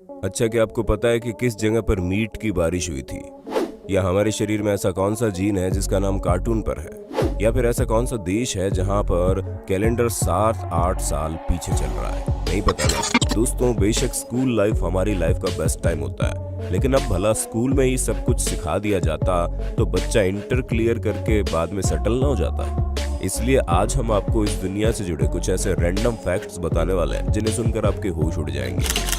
अच्छा, क्या आपको पता है कि किस जगह पर मीट की बारिश हुई थी? या हमारे शरीर में ऐसा कौन सा जीन है जिसका नाम कार्टून पर है? या फिर ऐसा कौन सा देश है जहां पर कैलेंडर 7-8 साल पीछे चल रहा है? नहीं पता ना दोस्तों। बेशक स्कूल लाइफ हमारी लाइफ का बेस्ट टाइम होता है, लेकिन अब भला स्कूल में ही सब कुछ सिखा दिया जाता तो बच्चा इंटर क्लियर करके बाद में सेटल ना हो जाता। इसलिए आज हम आपको इस दुनिया से जुड़े कुछ ऐसे रैंडम फैक्ट्स बताने वाले हैं जिन्हें सुनकर आपके होश उड़ जाएंगे।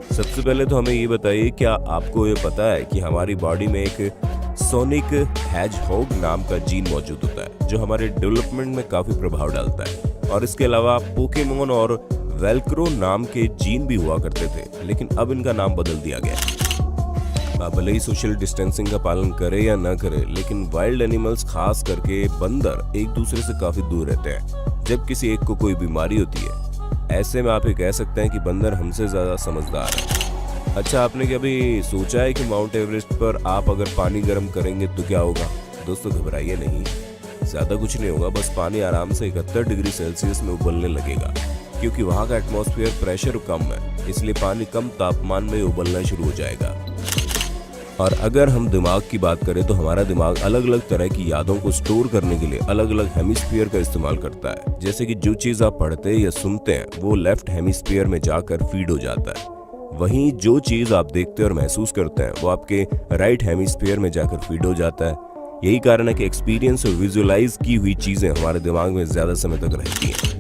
सबसे पहले तो हमें ये बताइए, क्या आपको ये पता है कि हमारी बॉडी में एक सोनिक हेजहॉग नाम का जीन मौजूद होता है जो हमारे डेवलपमेंट में काफी प्रभाव डालता है। और इसके अलावा पोकेमोन और वेल्क्रो नाम के जीन भी हुआ करते थे, लेकिन अब इनका नाम बदल दिया गया। आप भले ही सोशल डिस्टेंसिंग का पालन करे या ना करे, लेकिन वाइल्ड एनिमल्स खास करके बंदर एक दूसरे से काफी दूर रहते हैं जब किसी एक को कोई बीमारी होती है। ऐसे में आप ये कह सकते हैं कि बंदर हमसे ज्यादा समझदार है। अच्छा, आपने कभी सोचा है कि माउंट एवरेस्ट पर आप अगर पानी गर्म करेंगे तो क्या होगा? दोस्तों घबराइए नहीं, ज्यादा कुछ नहीं होगा, बस पानी आराम से 71 डिग्री सेल्सियस में उबलने लगेगा, क्योंकि वहां का एटमॉस्फेयर प्रेशर कम है, इसलिए पानी कम तापमान में उबलना शुरू हो जाएगा। और अगर हम दिमाग की बात करें तो हमारा दिमाग अलग अलग तरह की यादों को स्टोर करने के लिए अलग अलग हेमिस्फीयर का इस्तेमाल करता है। जैसे कि जो चीज आप पढ़ते या सुनते हैं वो लेफ्ट हेमिस्फीयर में जाकर फीड हो जाता है, वहीं जो चीज आप देखते और महसूस करते हैं वो आपके राइट हेमिस्फीयर में जाकर फीड हो जाता है। यही कारण है कि एक्सपीरियंस और विजुअलाइज की हुई चीजें हमारे दिमाग में ज्यादा समय तक रहती हैं।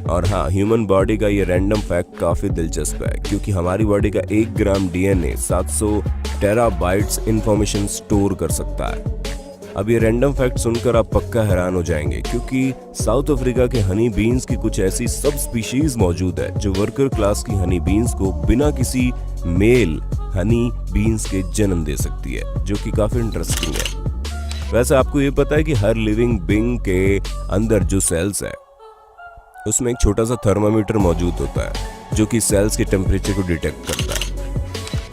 और हाँ, ह्यूमन बॉडी का ये रैंडम फैक्ट काफी दिलचस्प है, क्योंकि हमारी बॉडी का 1 ग्राम डीएनए 700 टेराबाइट्स इंफॉर्मेशन स्टोर कर सकता है। अब ये रैंडम फैक्ट सुनकर आप पक्का हैरान हो जाएंगे, क्योंकि साउथ अफ्रीका के हनी बीन्स की कुछ ऐसी सब स्पीशीज मौजूद है जो वर्कर क्लास की हनी बीन्स को बिना किसी मेल हनी बीन्स के जन्म दे सकती है, जो कि काफी इंटरेस्टिंग है। वैसे आपको ये पता है कि हर लिविंग बीइंग के अंदर जो सेल्स है उसमें एक छोटा सा थर्मामीटर मौजूद होता है जो कि सेल्स के टेम्परेचर को डिटेक्ट करता है।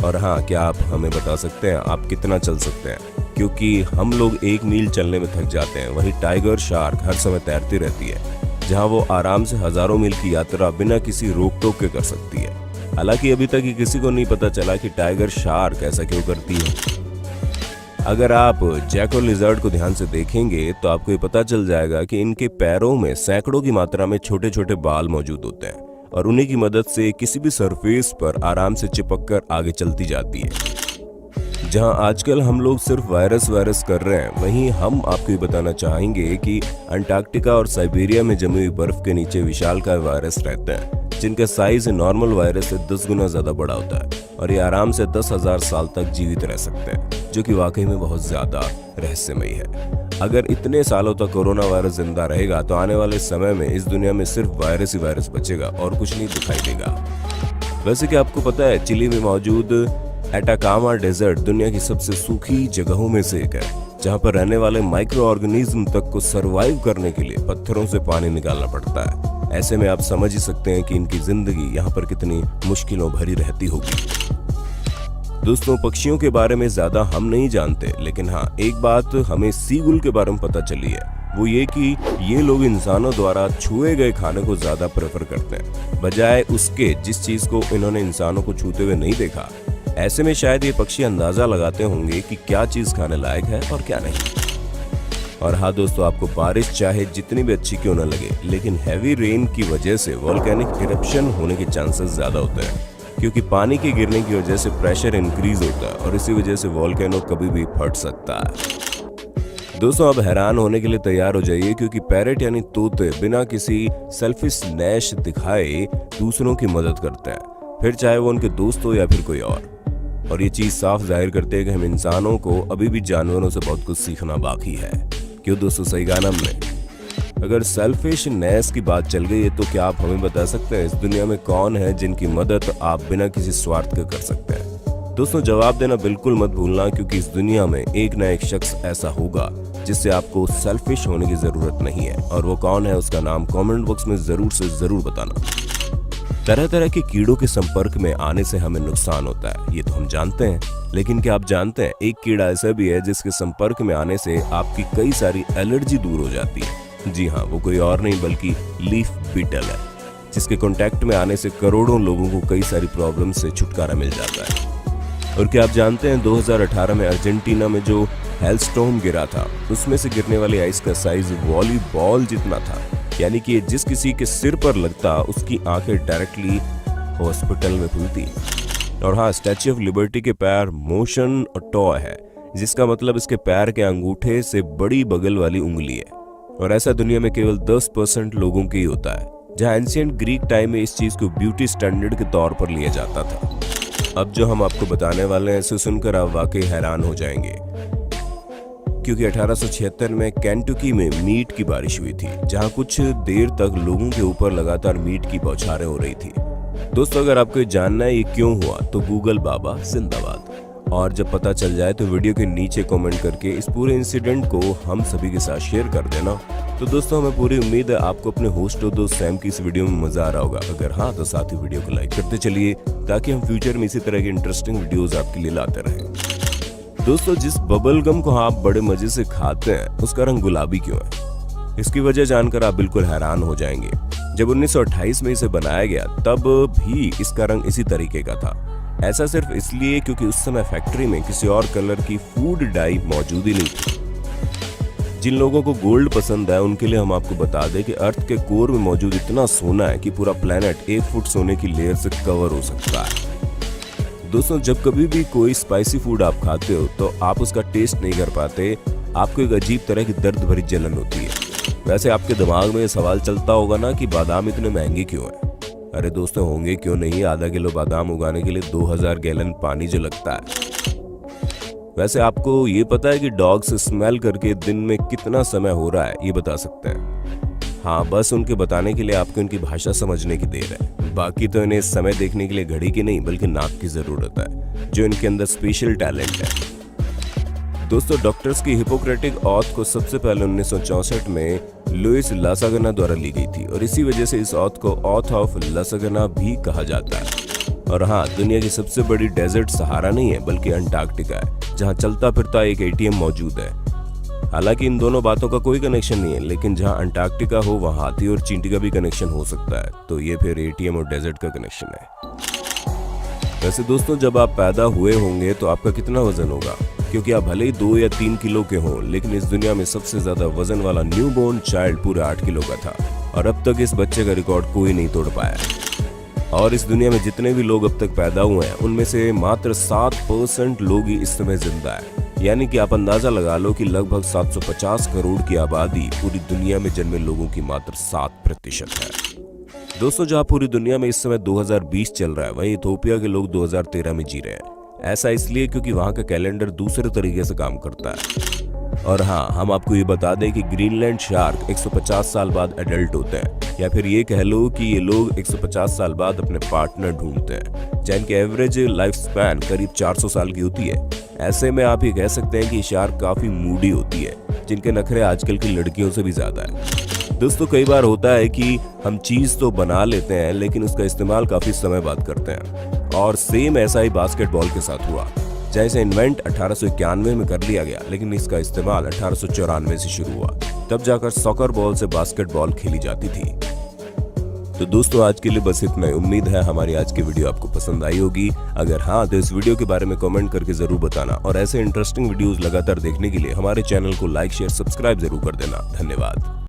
और हाँ, क्या आप हमें बता सकते हैं आप कितना चल सकते हैं? क्योंकि हम लोग 1 मील चलने में थक जाते हैं, वहीं टाइगर शार्क हर समय तैरती रहती है, जहां वो आराम से हजारों मील की यात्रा बिना किसी रोक टोक के कर सकती है। हालांकि अभी तक ये किसी को नहीं पता चला कि टाइगर शार्क ऐसा क्यों करती है। अगर आप जैको लिजर्ड को ध्यान से देखेंगे तो आपको ये पता चल जाएगा कि इनके पैरों में सैकड़ों की मात्रा में छोटे छोटे बाल मौजूद होते हैं, और उन्हीं की मदद से किसी भी सरफेस पर आराम से चिपक कर आगे चलती जाती है। जहां आजकल हम लोग सिर्फ वायरस कर रहे हैं, वहीं हम आपको ये बताना चाहेंगे कि अंटार्कटिका और साइबेरिया में जमी हुई बर्फ के नीचे विशालकाय वायरस रहते हैं, जिनका साइज नॉर्मल वायरस से 10 गुना ज्यादा बड़ा होता है, और ये आराम से 10,000 साल तक जीवित रह सकते हैं, जो कि वाकई में बहुत ज्यादा रहस्यमयी है। अगर इतने सालों तक कोरोना वायरस जिंदा रहेगा तो आने वाले समय में इस दुनिया में सिर्फ वायरस ही वायरस बचेगा और कुछ नहीं दिखाई देगा। वैसे क्या आपको पता है चिली में मौजूद एटाकामा डेजर्ट दुनिया की सबसे सूखी जगहों में से एक है, जहां पर रहने वाले माइक्रो ऑर्गेनिज्म तक को सरवाइव करने के लिए पत्थरों से पानी निकालना पड़ता है। ऐसे में आप समझ ही सकते हैं कि इनकी जिंदगी यहाँ पर कितनी मुश्किलों भरी रहती होगी। दोस्तों, पक्षियों के बारे में ज्यादा हम नहीं जानते, लेकिन हाँ, एक बात हमें सीगुल के बारे में पता चली है, वो ये कि ये लोग इंसानों द्वारा छुए गए खाने को ज्यादा प्रेफर करते हैं, बजाय उसके जिस चीज को इन्होंने इंसानों को छूते हुए नहीं देखा। ऐसे में शायद ये पक्षी अंदाजा लगाते होंगे कि क्या चीज खाने लायक है और क्या नहीं। और हाँ दोस्तों, आपको बारिश चाहे जितनी भी अच्छी क्यों न लगे, लेकिन हैवी रेन की वजह से वोल्केनिक इरप्शन होने के चांसेस ज्यादा होते हैं, क्योंकि पानी के गिरने की वजह से प्रेशर इंक्रीज होता है और इसी वजह से वोल्केनो कभी भी फट सकता है। दोस्तों, अब हैरान होने के लिए तैयार हो जाइए, क्योंकि पैरेट यानी तोते बिना किसी सेल्फिशनेस दिखाए दूसरों की मदद करते हैं, फिर चाहे वो उनके दोस्त हो या फिर कोई और ये चीज साफ जाहिर करते हैं कि हम इंसानों को अभी भी जानवरों से बहुत कुछ सीखना बाकी है। क्यों दोस्तों, सही कहा ना हमने? अगर सेल्फिशनेस की बात चल गई है तो क्या आप हमें बता सकते हैं इस दुनिया में कौन है जिनकी मदद आप बिना किसी स्वार्थ के कर सकते हैं? दोस्तों, जवाब देना बिल्कुल मत भूलना, क्योंकि इस दुनिया में एक ना एक शख्स ऐसा होगा जिससे आपको सेल्फिश होने की जरूरत नहीं है, और वो कौन है उसका नाम कमेंट बॉक्स में जरूर से जरूर बताना। तरह तरह के कीड़ों के संपर्क में आने से हमें नुकसान होता है, ये तो हम जानते हैं, लेकिन क्या आप जानते हैं एक कीड़ा ऐसा भी है जिसके संपर्क में आने से आपकी कई सारी एलर्जी दूर हो जाती है? जी हाँ, वो कोई और नहीं बल्कि लीफ बीटल है। जिसके कांटेक्ट में आने से करोड़ों लोगों को कई सारी प्रॉब्लम से छुटकारा मिल जाता है। और क्या आप जानते हैं 2018 में अर्जेंटीना में जो हेलस्टॉर्म गिरा था, उसमें से गिरने वाली आइस का साइज वॉलीबॉल जितना था, यानी कि जिस किसी के सिर पर लगता उसकी आंखें डायरेक्टली हॉस्पिटल में खुलती। और हाँ, स्टैच्यू ऑफ लिबर्टी के पैर मोशन टॉय है, जिसका मतलब इसके पैर के अंगूठे से बड़ी बगल वाली उंगली है। और ऐसा दुनिया में केवल 10% लोगों के ही होता है, जहाँ एंशिएंट ग्रीक टाइम में इस चीज को ब्यूटी स्टैंडर्ड के तौर पर लिया जाता था। अब जो हम आपको बताने वाले हैं इसे सुनकर आप वाकई हैरान हो जाएंगे, क्योंकि 1876 में केंटुकी में मीट की बारिश हुई थी, जहां कुछ देर तक लोगों के ऊपर लगातार मीट की बौछारें हो रही थी। दोस्तों, अगर आपको जानना है ये क्यों हुआ तो गूगल बाबा जिंदाबाद। और जब पता चल जाए तो वीडियो के नीचे कमेंट करके इस पूरे इंसिडेंट को हम सभी के साथ शेयर कर देना। तो दोस्तों, हमें पूरी उम्मीद है आपको अपने होस्ट और दोस्त सैम की इस वीडियो में मजा आ रहा होगा। अगर हाँ तो साथ ही वीडियो को लाइक करते चलिए, ताकि हम फ्यूचर में इसी तरह की इंटरेस्टिंग वीडियोस आपके लिए लाते रहें। दोस्तों, जिस बबल गम को आप बड़े मजे से खाते हैं उसका रंग गुलाबी क्यों है, इसकी वजह जानकर आप बिल्कुल हैरान हो जाएंगे। जब 1928 में इसे बनाया गया तब भी इसका रंग इसी तरीके का था। ऐसा सिर्फ इसलिए क्योंकि उस समय फैक्ट्री में किसी और कलर की फूड डाई मौजूद ही नहीं थी। जिन लोगों को गोल्ड पसंद है उनके लिए हम आपको बता दें कि अर्थ के कोर में मौजूद इतना सोना है कि पूरा प्लेनेट 1 फुट सोने की लेयर से कवर हो सकता है। दोस्तों, जब कभी भी कोई स्पाइसी फूड आप खाते हो तो आप उसका टेस्ट नहीं कर पाते, आपको एक अजीब तरह की दर्द भरी जलन होती है। वैसे आपके दिमाग में ये सवाल चलता होगा ना कि बादाम इतने महंगे क्यों हैं? अरे दोस्तों, होंगे क्यों नहीं, आधा किलो बादाम उगाने के लिए 2000 गैलन पानी जो लगता है। वैसे आपको ये पता है कि डॉग्स स्मेल करके दिन में कितना समय हो रहा है ये बता सकते हैं? हाँ, बस उनके बताने के लिए आपको इनकी भाषा समझने की देर है। बाकी तो इन्हें समय देखने के लिए घड़ी की नहीं बल्कि नाक की जरूरत है, जो इनके अंदर स्पेशल टैलेंट है। दोस्तों, डॉक्टर्स की हिपोक्रेटिक ऑथ को सबसे पहले 1964 में लुइस लासागना द्वारा ली गई थी, और इसी वजह से इस ऑथ को ऑथ ऑफ लासागना भी कहा जाता है। और हाँ, दुनिया की सबसे बड़ी डेजर्ट सहारा नहीं है बल्कि अंटार्कटिका है, जहाँ चलता फिरता एक ATM मौजूद है। हालांकि इन दोनों बातों का कोई कनेक्शन नहीं है, लेकिन जहाँ अंटार्कटिका हो वहाँ हाथी और चींटी का भी कनेक्शन हो सकता है, तो ये फिर ATM और डेजर्ट का कनेक्शन है। वैसे दोस्तों, जब आप पैदा हुए होंगे तो आपका कितना वजन होगा? क्योंकि आप भले ही 2 या 3 किलो के हों, लेकिन इस दुनिया में सबसे ज्यादा वजन वाला न्यूबॉर्न चाइल्ड पूरे 8 किलो का था, और अब तक इस बच्चे का रिकॉर्ड कोई नहीं तोड़ पाया। और इस दुनिया में जितने भी लोग अब तक पैदा हुए हैं उनमें से मात्र 7% लोग ही इस समय जिंदा है, यानी कि आप अंदाजा लगा लो कि लगभग 750 करोड़ की आबादी पूरी दुनिया में जन्मे लोगों की मात्र 7% है। दोस्तों, जहाँ पूरी दुनिया में इस समय 2020 चल रहा है, वहीं इथोपिया के लोग 2013 में जी रहे हैं। ऐसा इसलिए क्योंकि वहाँ का कैलेंडर दूसरे तरीके से काम करता है। और हाँ, हम आपको ये बता दें कि ग्रीनलैंड शार्क 150 साल बाद एडल्ट होते हैं, या फिर ये कह लो कि ये लोग 150 साल बाद अपने पार्टनर ढूंढते हैं, जिनकी एवरेज लाइफ स्पैन करीब 400 साल की होती है। ऐसे में आप ये कह सकते हैं कि शार्क काफी मूडी होती है, जिनके नखरे आजकल की लड़कियों से भी ज्यादा है। दोस्तों, कई बार होता है कि हम चीज तो बना लेते हैं लेकिन उसका इस्तेमाल काफी समय बाद करते हैं, और सेम ऐसा ही बास्केटबॉल के साथ हुआ, जैसे इन्वेंट 1891 में कर लिया गया, लेकिन इसका इस्तेमाल 1894 से शुरू हुआ। तब जाकर सॉकर बॉल से बास्केटबॉल खेली जाती थी। तो दोस्तों, आज के लिए बस इतना ही। उम्मीद है हमारी आज की वीडियो आपको पसंद आई होगी। अगर हाँ तो इस वीडियो के बारे में कमेंट करके जरूर बताना, और ऐसे इंटरेस्टिंग वीडियोस लगातार देखने के लिए हमारे चैनल को लाइक, शेयर, सब्सक्राइब जरूर कर देना। धन्यवाद।